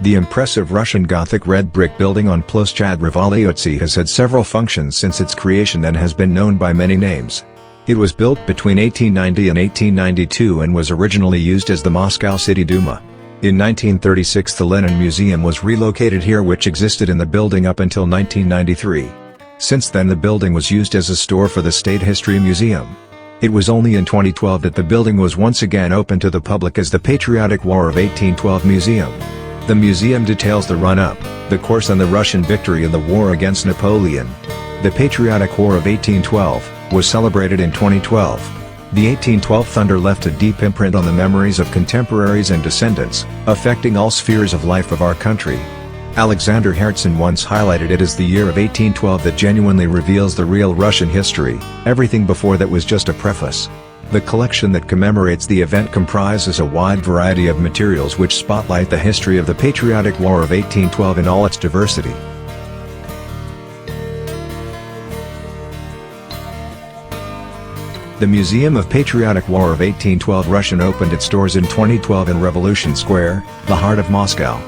The impressive Russian Gothic red brick building on Ploshchad Revolyutsy has had several functions since its creation and has been known by many names. It was built between 1890 and 1892 and was originally used as the Moscow City Duma. In 1936 the Lenin Museum was relocated here, which existed in the building up until 1993. Since then the building was used as a store for the State History Museum. It was only in 2012 that the building was once again open to the public as the Patriotic War of 1812 Museum. The museum details the run-up, the course and the Russian victory in the war against Napoleon. The Patriotic War of 1812 was celebrated in 2012. The 1812 thunder left a deep imprint on the memories of contemporaries and descendants, affecting all spheres of life of our country. Alexander Herzen once highlighted it as the year of 1812 that genuinely reveals the real Russian history. Everything before that was just a preface. The collection that commemorates the event comprises a wide variety of materials which spotlight the history of the Patriotic War of 1812 in all its diversity. The Museum of Patriotic War of 1812 Russian opened its doors in 2012 in Revolution Square, the heart of Moscow.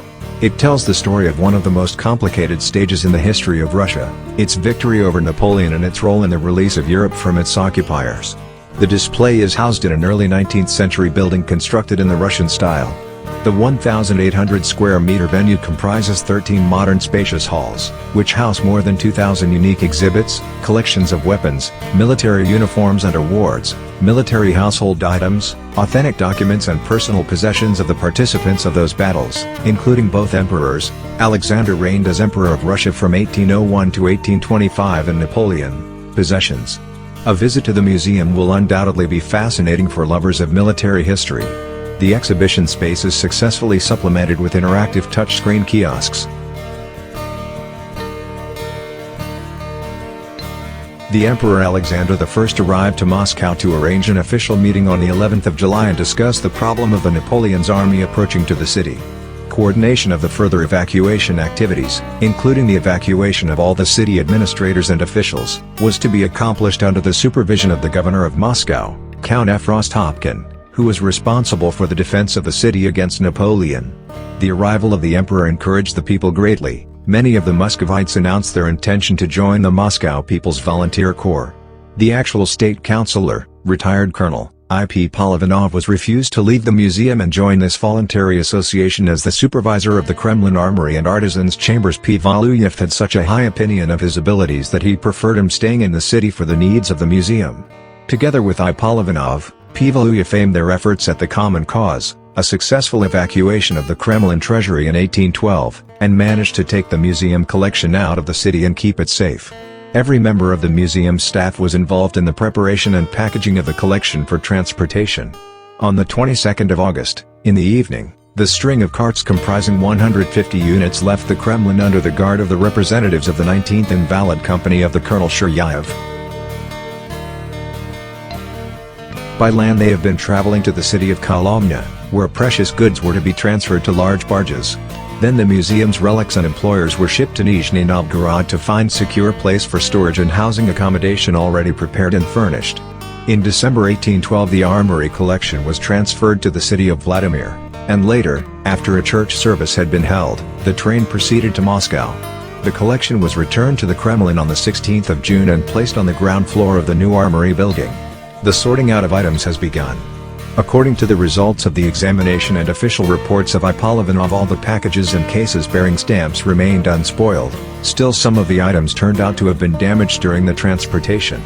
It tells the story of one of the most complicated stages in the history of Russia, its victory over Napoleon and its role in the release of Europe from its occupiers. The display is housed in an early 19th century building constructed in the Russian style. The 1,800 square meter venue comprises 13 modern spacious halls, which house more than 2,000 unique exhibits, collections of weapons, military uniforms and awards, military household items, authentic documents and personal possessions of the participants of those battles, including both emperors. Alexander reigned as Emperor of Russia from 1801 to 1825 and Napoleon. Possessions. A visit to the museum will undoubtedly be fascinating for lovers of military history. The exhibition space is successfully supplemented with interactive touchscreen kiosks. The Emperor Alexander I arrived to Moscow to arrange an official meeting on the 11th of July and discuss the problem of the Napoleon's army approaching to the city. Coordination of the further evacuation activities, including the evacuation of all the city administrators and officials, was to be accomplished under the supervision of the governor of Moscow, Count F. Rostopkin, who was responsible for the defense of the city against Napoleon. The arrival of the emperor encouraged the people greatly. Many of the Muscovites announced their intention to join the Moscow People's Volunteer Corps. The actual state councillor, retired Colonel I.P. Polivanov, was refused to leave the museum and join this voluntary association as the supervisor of the Kremlin Armory and Artisans' Chambers. P. Voluyev had such a high opinion of his abilities that he preferred him staying in the city for the needs of the museum. Together with I. Polivanov, P. Voluyev aimed their efforts at the common cause, a successful evacuation of the Kremlin treasury in 1812, and managed to take the museum collection out of the city and keep it safe. Every member of the museum staff was involved in the preparation and packaging of the collection for transportation. On the 22nd of August, in the evening, the string of carts comprising 150 units left the Kremlin under the guard of the representatives of the 19th Invalid Company of the Colonel Shuryaev. By land they have been traveling to the city of Kolomna, where precious goods were to be transferred to large barges. Then the museum's relics and employers were shipped to Nizhny Novgorod to find secure place for storage and housing accommodation already prepared and furnished. In December 1812 the armory collection was transferred to the city of Vladimir, and later, after a church service had been held, the train proceeded to Moscow. The collection was returned to the Kremlin on the 16th of June and placed on the ground floor of the new armory building. The sorting out of items has begun. According to the results of the examination and official reports of I. Polivanov, all the packages and cases bearing stamps remained unspoiled. Still, some of the items turned out to have been damaged during the transportation.